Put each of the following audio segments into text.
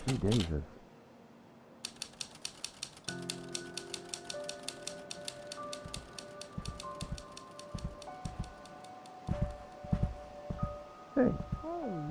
3 days is... Hey. Hey.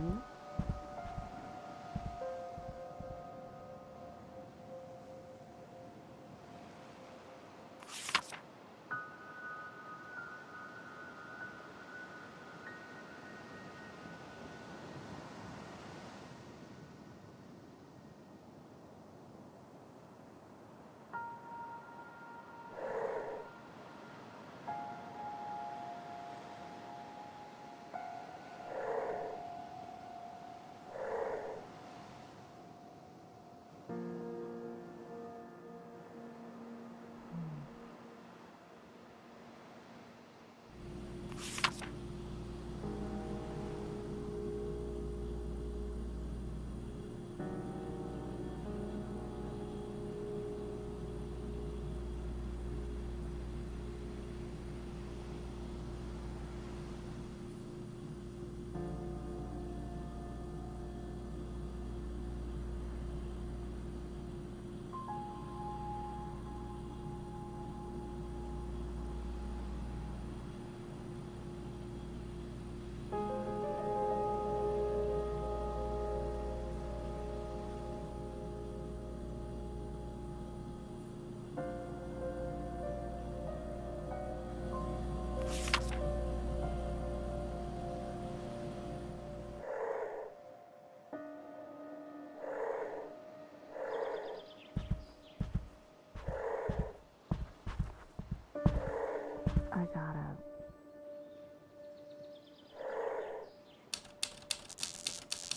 I gotta.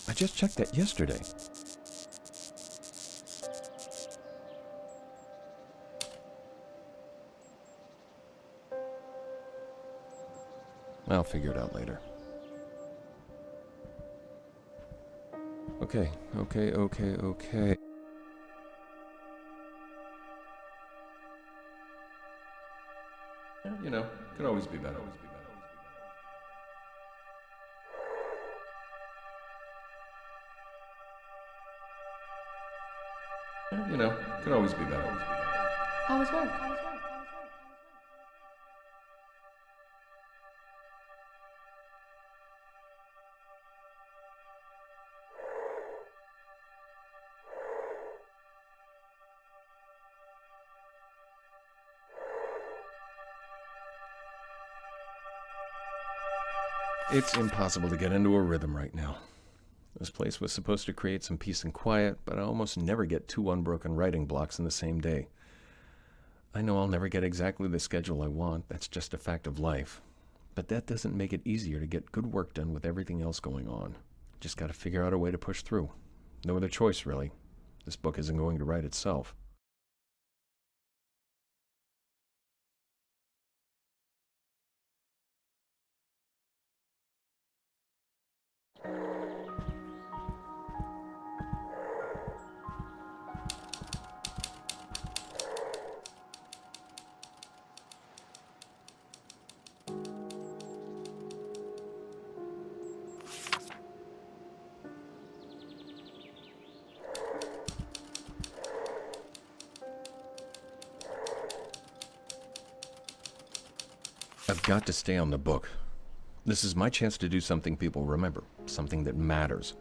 I just checked that yesterday. I'll figure it out later. Okay. You know, could always be better. You know, could always be better. How was work? It's impossible to get into a rhythm right now. This place was supposed to create some peace and quiet, but I almost never get 2 unbroken writing blocks in the same day. I know I'll never get exactly the schedule I want, that's just a fact of life. But that doesn't make it easier to get good work done with everything else going on. Just gotta figure out a way to push through. No other choice, really. This book isn't going to write itself. I've got to stay on the book. This is my chance to do something people remember, something that matters.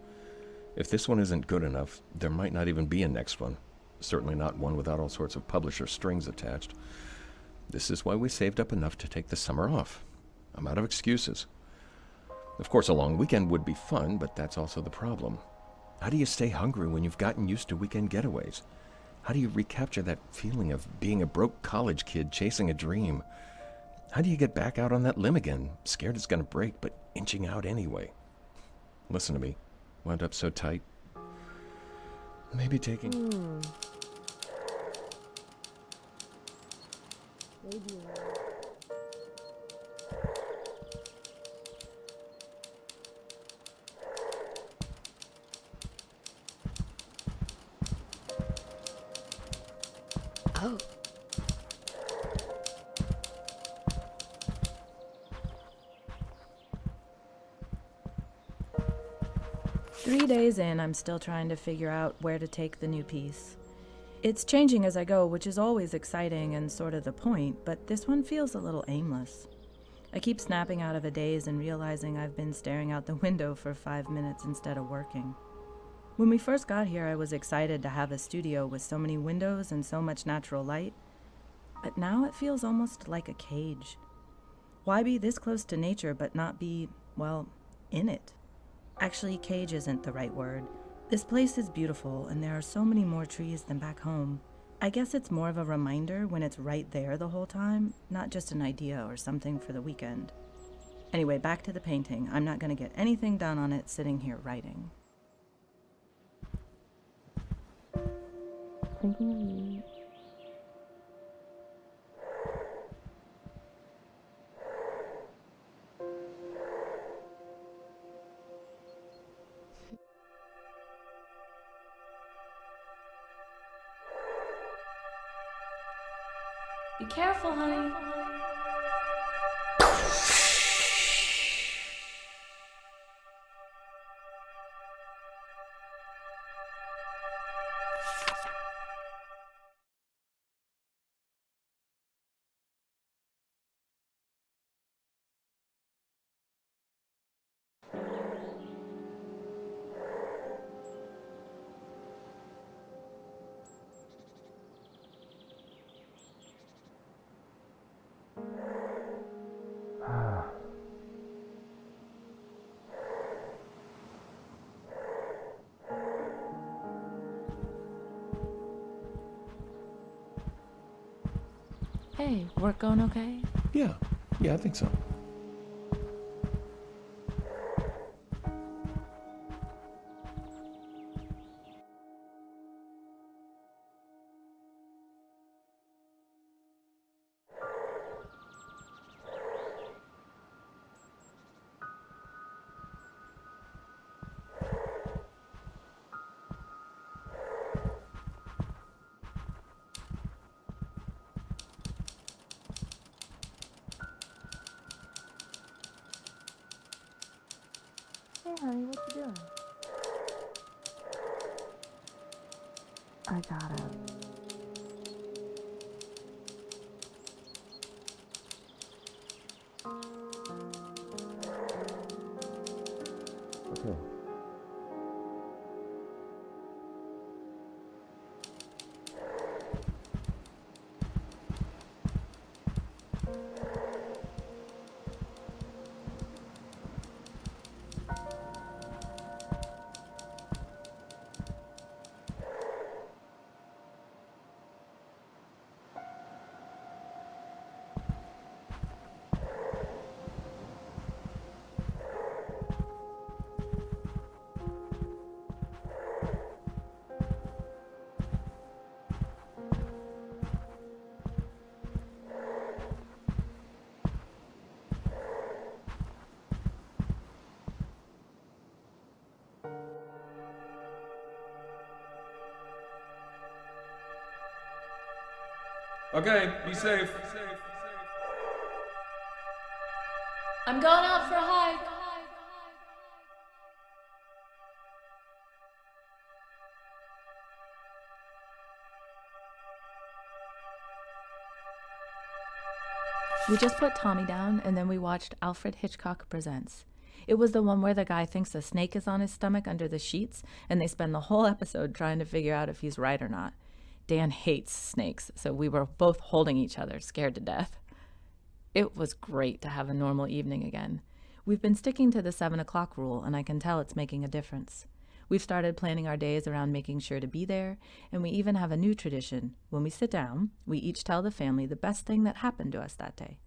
If this one isn't good enough, there might not even be a next one. Certainly not one without all sorts of publisher strings attached. This is why we saved up enough to take the summer off. I'm out of excuses. Of course, a long weekend would be fun, but that's also the problem. How do you stay hungry when you've gotten used to weekend getaways? How do you recapture that feeling of being a broke college kid chasing a dream? How do you get back out on that limb again, scared it's gonna break, but inching out anyway? Listen to me. Wound up so tight. Maybe taking... Maybe. Oh. 3 days in, I'm still trying to figure out where to take the new piece. It's changing as I go, which is always exciting and sort of the point, but this one feels a little aimless. I keep snapping out of a daze and realizing I've been staring out the window for 5 minutes instead of working. When we first got here, I was excited to have a studio with so many windows and so much natural light, but now it feels almost like a cage. Why be this close to nature but not be, well, in it? Actually, cage isn't the right word. This place is beautiful, and there are so many more trees than back home. I guess it's more of a reminder when it's right there the whole time, not just an idea or something for the weekend. Anyway, back to the painting. I'm not going to get anything done on it sitting here writing. Thinking of you. Be careful, honey. Hey, work going okay? Yeah, I think so. Hey, honey, what you doing? I gotta. Okay. Okay, be safe. I'm going out for a hike. We just put Tommy down, and then we watched Alfred Hitchcock Presents. It was the one where the guy thinks a snake is on his stomach under the sheets, and they spend the whole episode trying to figure out if he's right or not. Dan hates snakes, so we were both holding each other, scared to death. It was great to have a normal evening again. We've been sticking to the 7 o'clock rule, and I can tell it's making a difference. We've started planning our days around making sure to be there, and we even have a new tradition. When we sit down, we each tell the family the best thing that happened to us that day.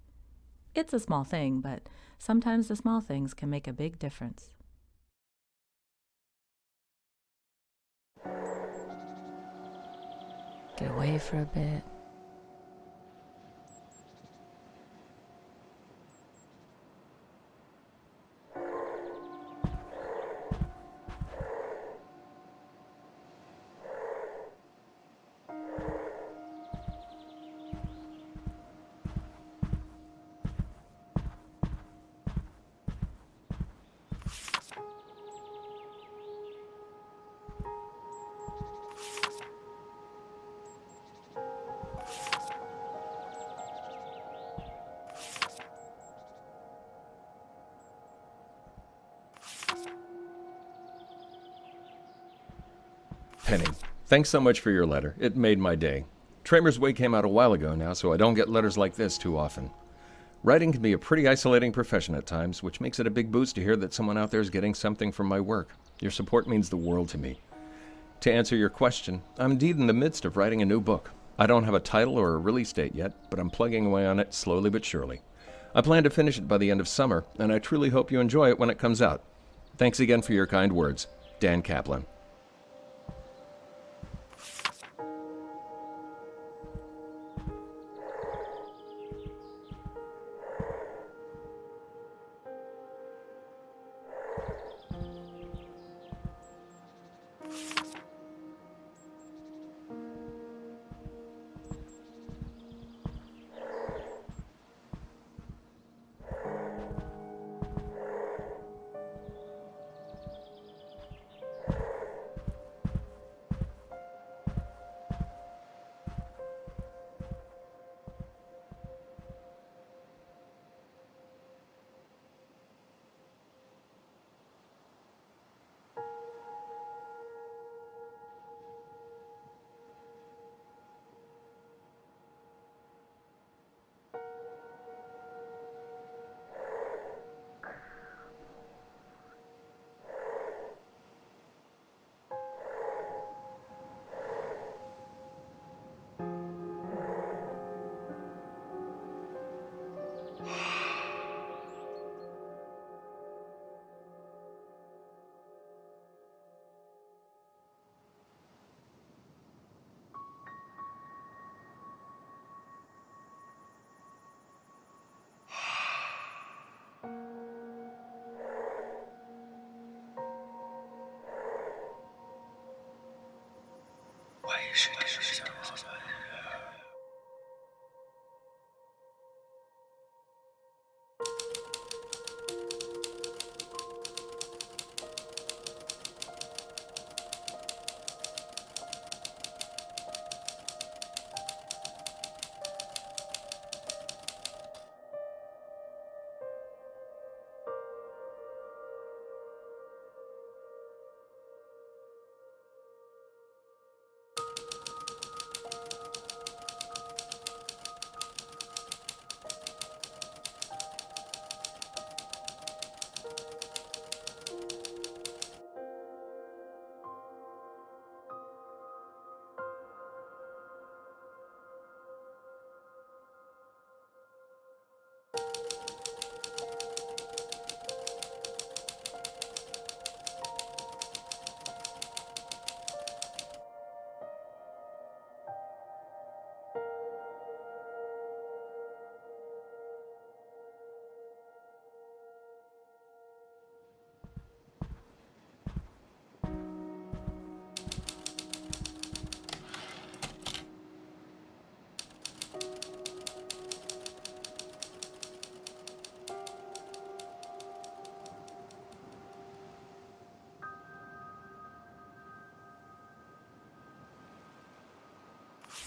It's a small thing, but sometimes the small things can make a big difference. Get away for a bit. Penny, thanks so much for your letter. It made my day. Tramer's Way came out a while ago now, so I don't get letters like this too often. Writing can be a pretty isolating profession at times, which makes it a big boost to hear that someone out there is getting something from my work. Your support means the world to me. To answer your question, I'm indeed in the midst of writing a new book. I don't have a title or a release date yet, but I'm plugging away on it slowly but surely. I plan to finish it by the end of summer, and I truly hope you enjoy it when it comes out. Thanks again for your kind words. Dan Kaplan.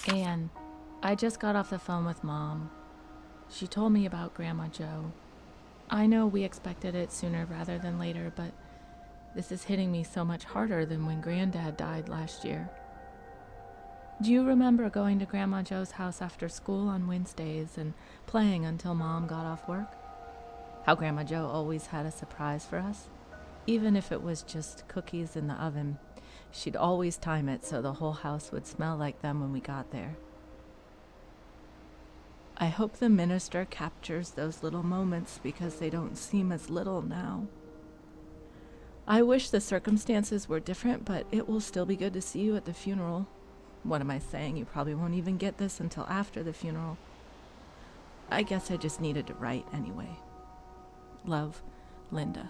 Anne, I just got off the phone with Mom. She told me about Grandma Joe. I know we expected it sooner rather than later, but this is hitting me so much harder than when Granddad died last year. Do you remember going to Grandma Joe's house after school on Wednesdays and playing until Mom got off work? How Grandma Joe always had a surprise for us? Even if it was just cookies in the oven, she'd always time it so the whole house would smell like them when we got there. I hope the minister captures those little moments because they don't seem as little now. I wish the circumstances were different, but it will still be good to see you at the funeral. What am I saying? You probably won't even get this until after the funeral. I guess I just needed to write anyway. Love, Linda.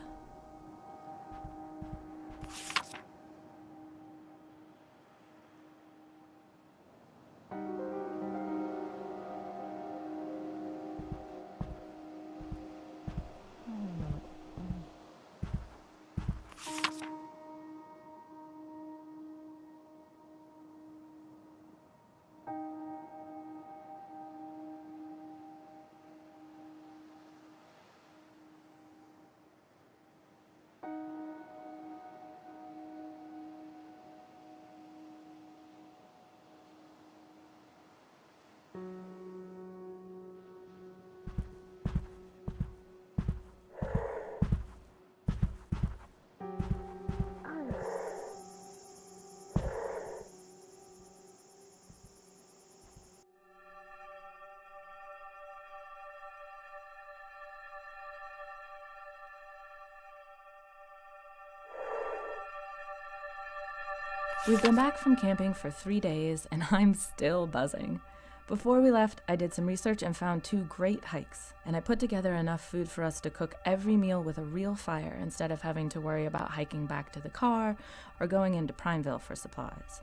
We've been back from camping for 3 days, and I'm still buzzing. Before we left, I did some research and found 2 great hikes, and I put together enough food for us to cook every meal with a real fire instead of having to worry about hiking back to the car or going into Primeville for supplies.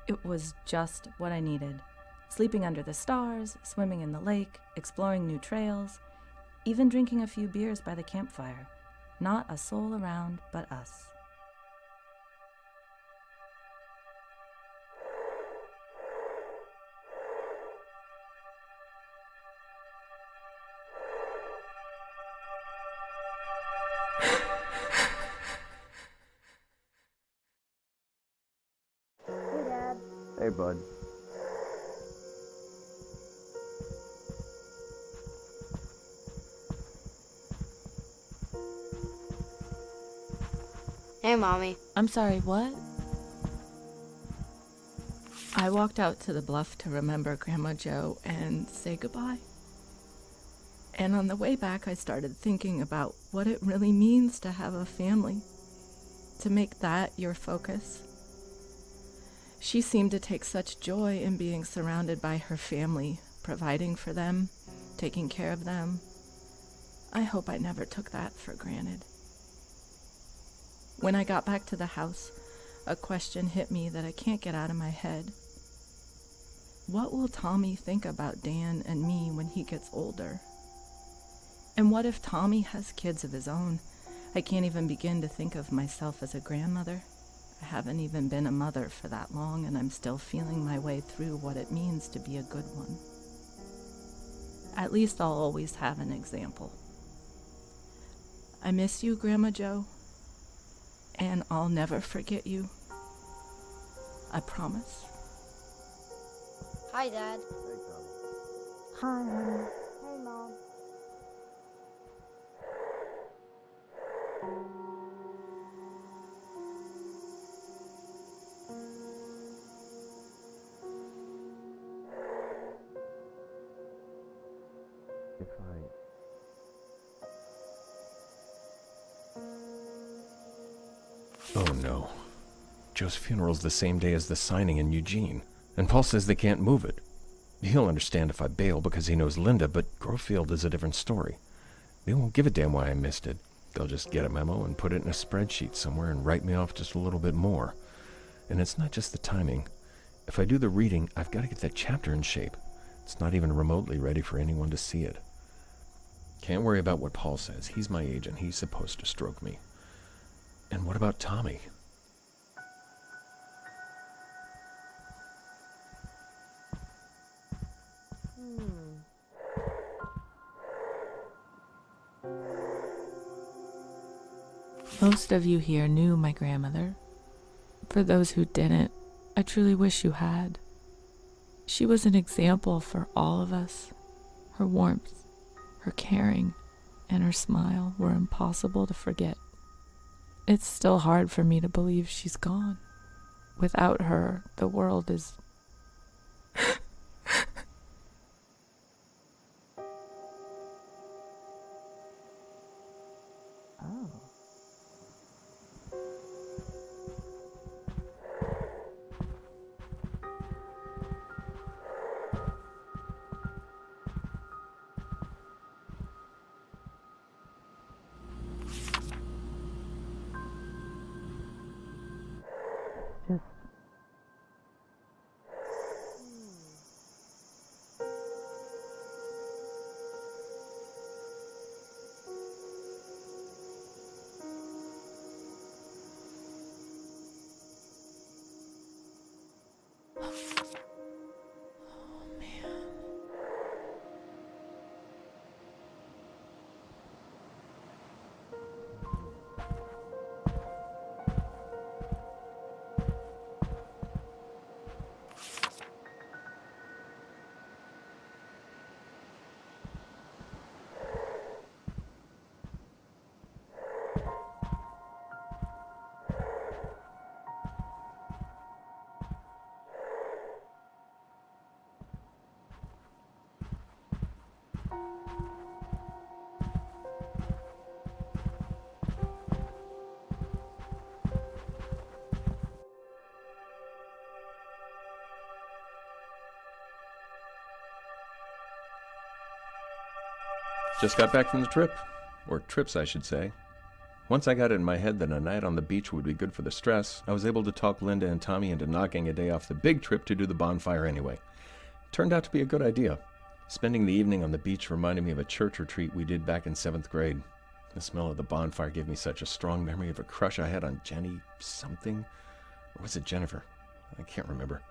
It was just what I needed. Sleeping under the stars, swimming in the lake, exploring new trails, even drinking a few beers by the campfire. Not a soul around but us. Hey, Dad. Hey, bud. Hey, Mommy. I'm sorry, what? I walked out to the bluff to remember Grandma Joe and say goodbye. And on the way back, I started thinking about what it really means to have a family, to make that your focus. She seemed to take such joy in being surrounded by her family, providing for them, taking care of them. I hope I never took that for granted. When I got back to the house, a question hit me that I can't get out of my head. What will Tommy think about Dan and me when he gets older? And what if Tommy has kids of his own? I can't even begin to think of myself as a grandmother. I haven't even been a mother for that long, and I'm still feeling my way through what it means to be a good one. At least I'll always have an example. I miss you, Grandma Joe, and I'll never forget you. I promise. Hi, Dad. Hi, honey. Hey, Mom. If Oh no. Joe's funeral's the same day as the signing in Eugene, and Paul says they can't move it. He'll understand if I bail because he knows Linda, but Grovefield is a different story. They won't give a damn why I missed it. They'll just get a memo and put it in a spreadsheet somewhere and write me off just a little bit more. And it's not just the timing. If I do the reading, I've got to get that chapter in shape. It's not even remotely ready for anyone to see it. Can't worry about what Paul says. He's my agent. He's supposed to stroke me. And what about Tommy? Most of you here knew my grandmother. For those who didn't, I truly wish you had. She was an example for all of us. Her warmth, her caring, and her smile were impossible to forget. It's still hard for me to believe she's gone. Without her, the world is... Oh. Just got back from the trip. Or trips, I should say. Once I got it in my head that a night on the beach would be good for the stress, I was able to talk Linda and Tommy into knocking a day off the big trip to do the bonfire anyway. Turned out to be a good idea. Spending the evening on the beach reminded me of a church retreat we did back in 7th grade. The smell of the bonfire gave me such a strong memory of a crush I had on Jenny something. Or was it Jennifer? I can't remember.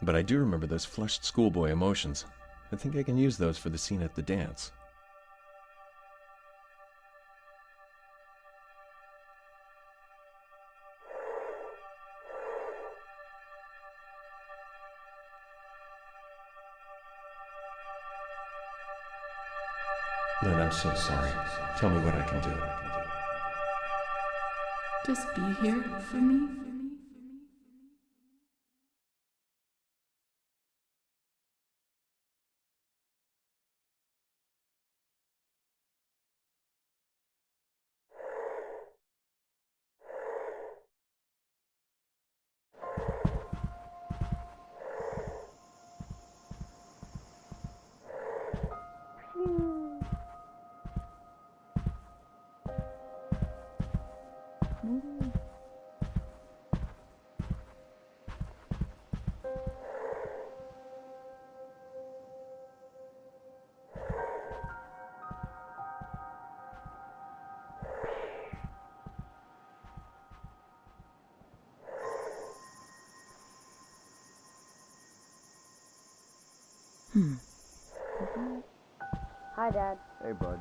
But I do remember those flushed schoolboy emotions. I think I can use those for the scene at the dance. Lynn, I'm so sorry. Tell me what I can do. Just be here for me. Hi, Dad. Hey, bud.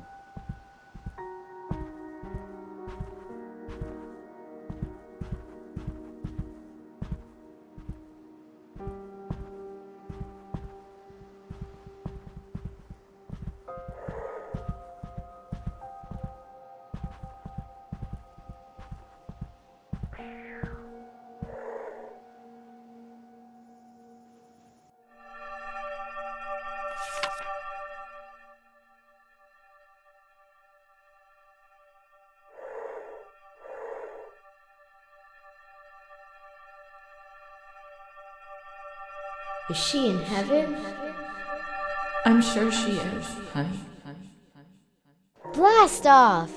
Is she in heaven? I'm sure she is, honey. Blast off!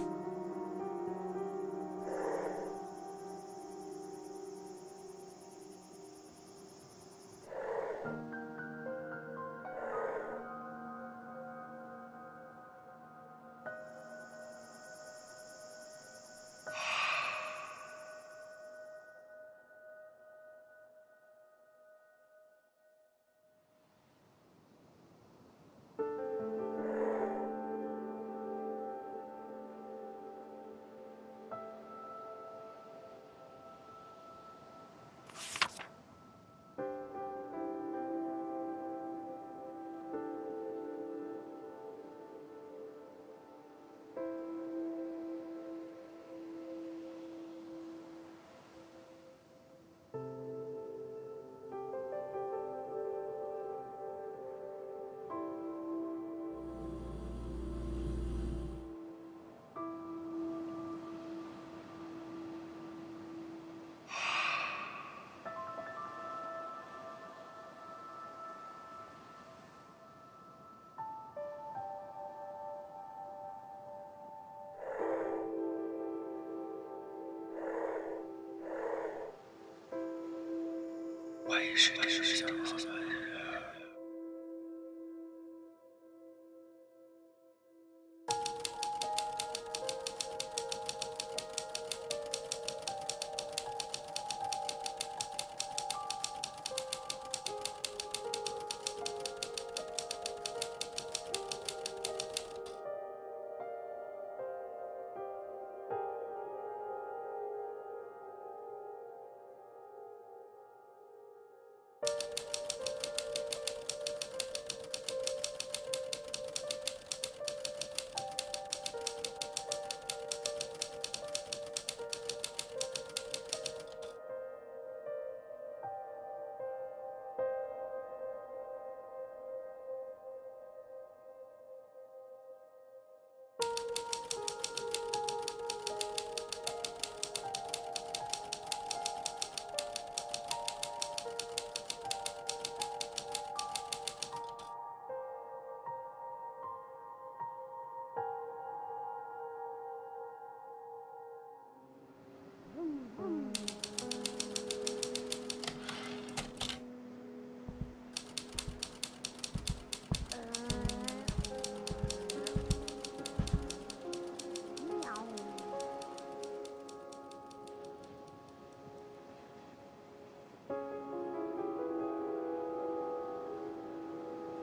Why should you so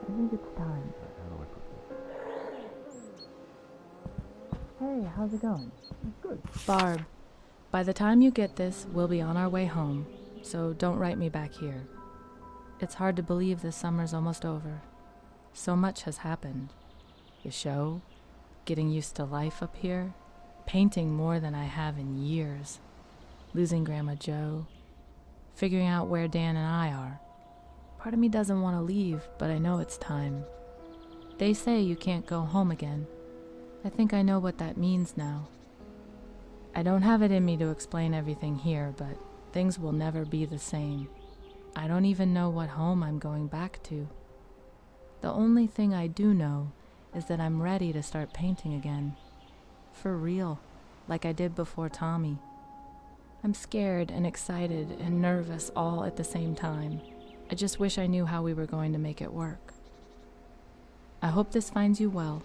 I think it's time. Hey, how's it going? Good. Barb, by the time you get this, we'll be on our way home, so don't write me back here. It's hard to believe this summer's almost over. So much has happened. The show, getting used to life up here, painting more than I have in years, losing Grandma Jo, figuring out where Dan and I are. Part of me doesn't want to leave, but I know it's time. They say you can't go home again. I think I know what that means now. I don't have it in me to explain everything here, but things will never be the same. I don't even know what home I'm going back to. The only thing I do know is that I'm ready to start painting again. For real, like I did before Tommy. I'm scared and excited and nervous all at the same time. I just wish I knew how we were going to make it work. I hope this finds you well.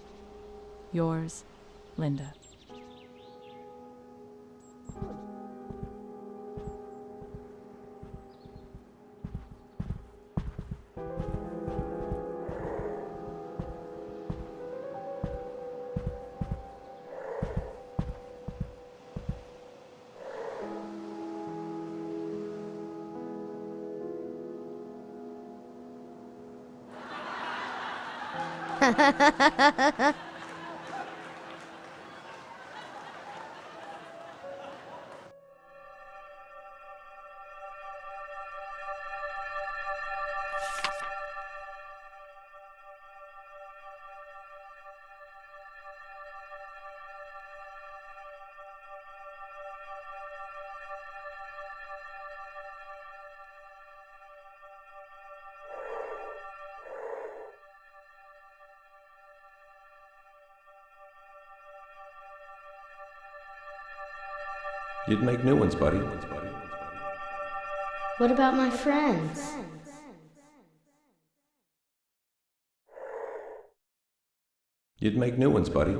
Yours, Linda. You'd make new ones, buddy. What about my friends? You'd make new ones, buddy.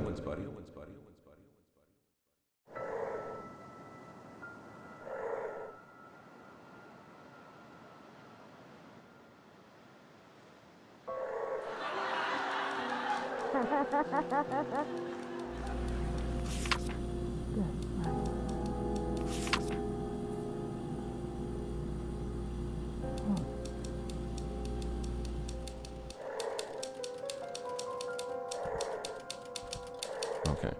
Okay.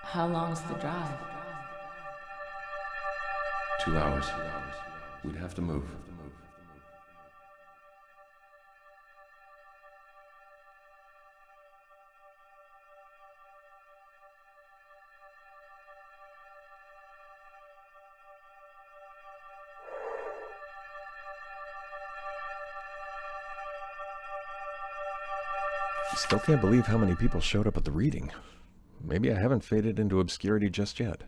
How long's the drive? 2 hours. We'd have to move. Still can't believe how many people showed up at the reading. Maybe I haven't faded into obscurity just yet.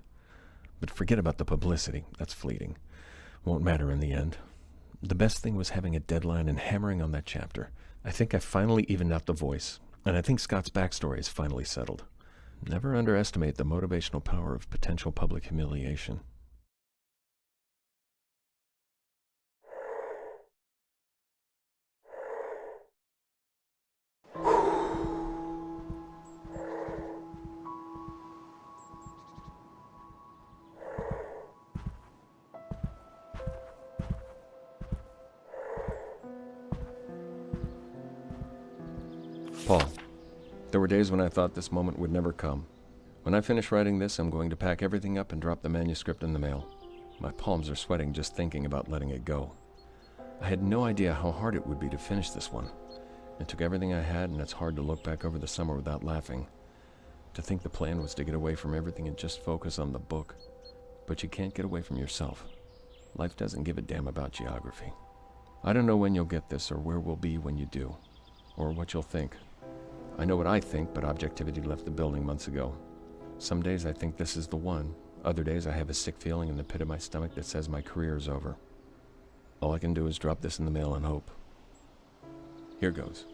But forget about the publicity. That's fleeting. Won't matter in the end. The best thing was having a deadline and hammering on that chapter. I think I finally evened out the voice, and I think Scott's backstory is finally settled. Never underestimate the motivational power of potential public humiliation. Paul, there were days when I thought this moment would never come. When I finish writing this, I'm going to pack everything up and drop the manuscript in the mail. My palms are sweating just thinking about letting it go. I had no idea how hard it would be to finish this one. It took everything I had, and it's hard to look back over the summer without laughing. To think the plan was to get away from everything and just focus on the book. But you can't get away from yourself. Life doesn't give a damn about geography. I don't know when you'll get this or where we'll be when you do, or what you'll think. I know what I think, but objectivity left the building months ago. Some days I think this is the one. Other days I have a sick feeling in the pit of my stomach that says my career is over. All I can do is drop this in the mail and hope. Here goes.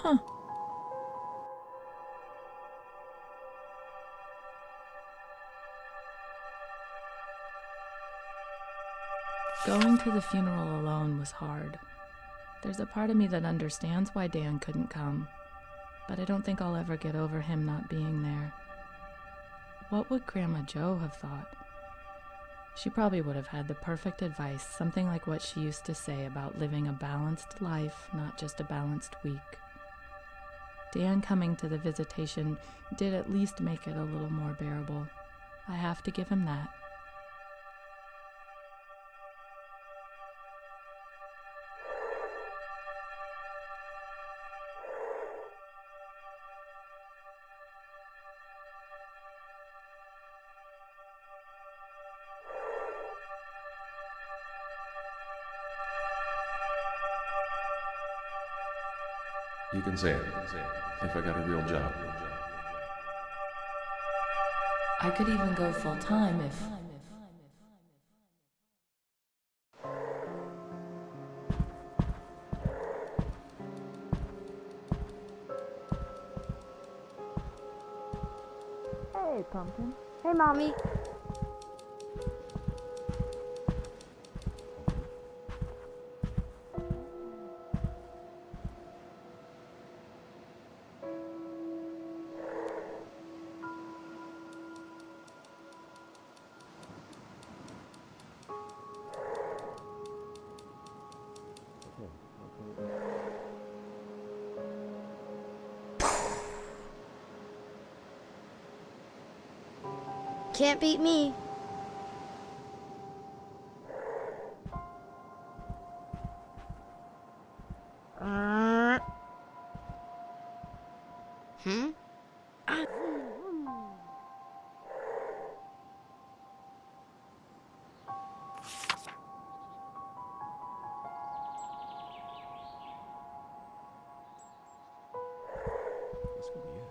Huh. Going to the funeral alone was hard. There's a part of me that understands why Dan couldn't come, but I don't think I'll ever get over him not being there. What would Grandma Jo have thought? She probably would have had the perfect advice, something like what she used to say about living a balanced life, not just a balanced week. Dan coming to the visitation did at least make it a little more bearable. I have to give him that. You can say it. If I got a real job. I could even go full time if. Hey, Pumpkin. Hey, Mommy. Can't beat me. Hmm? This could be it.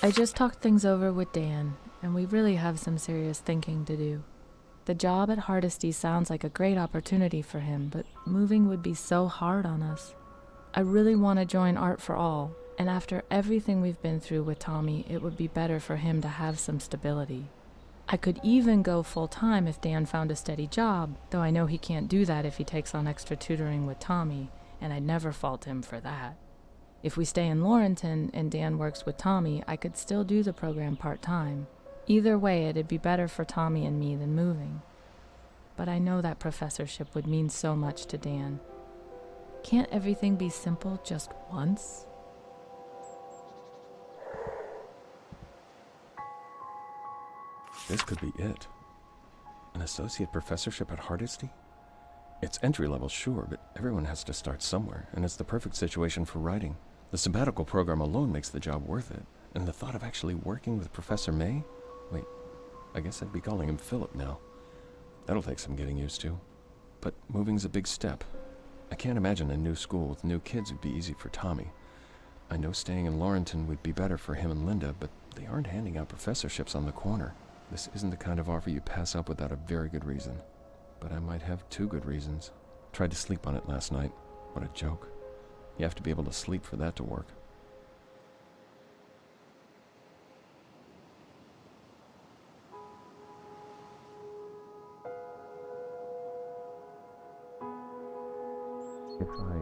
I just talked things over with Dan, and we really have some serious thinking to do. The job at Hardesty sounds like a great opportunity for him, but moving would be so hard on us. I really want to join Art for All, and after everything we've been through with Tommy, it would be better for him to have some stability. I could even go full-time if Dan found a steady job, though I know he can't do that if he takes on extra tutoring with Tommy, and I'd never fault him for that. If we stay in Laurenton and Dan works with Tommy, I could still do the program part-time. Either way, it'd be better for Tommy and me than moving. But I know that professorship would mean so much to Dan. Can't everything be simple just once? This could be it. An associate professorship at Hardesty? It's entry level, sure, but everyone has to start somewhere, and it's the perfect situation for writing. The sabbatical program alone makes the job worth it, and the thought of actually working with Professor May? Wait, I guess I'd be calling him Philip now. That'll take some getting used to. But moving's a big step. I can't imagine a new school with new kids would be easy for Tommy. I know staying in Laurenton would be better for him and Linda, but they aren't handing out professorships on the corner. This isn't the kind of offer you pass up without a very good reason. But I might have 2 good reasons. Tried to sleep on it last night. What a joke. You have to be able to sleep for that to work. If I...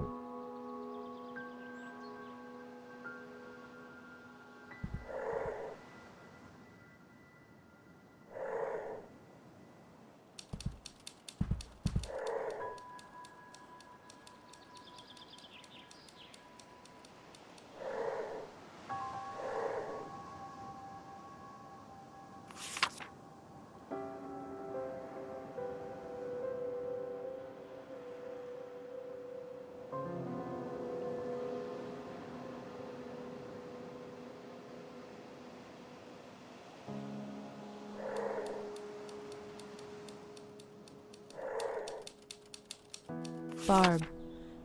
Barb,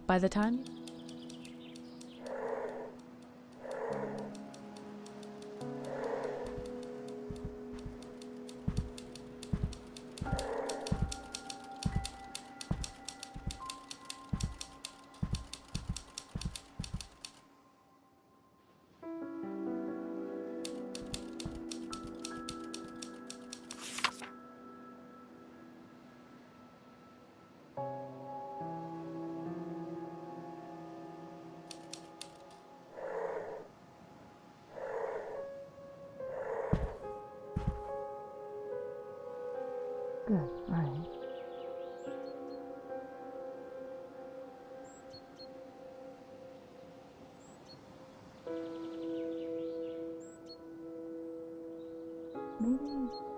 by the time... Good. All right. Maybe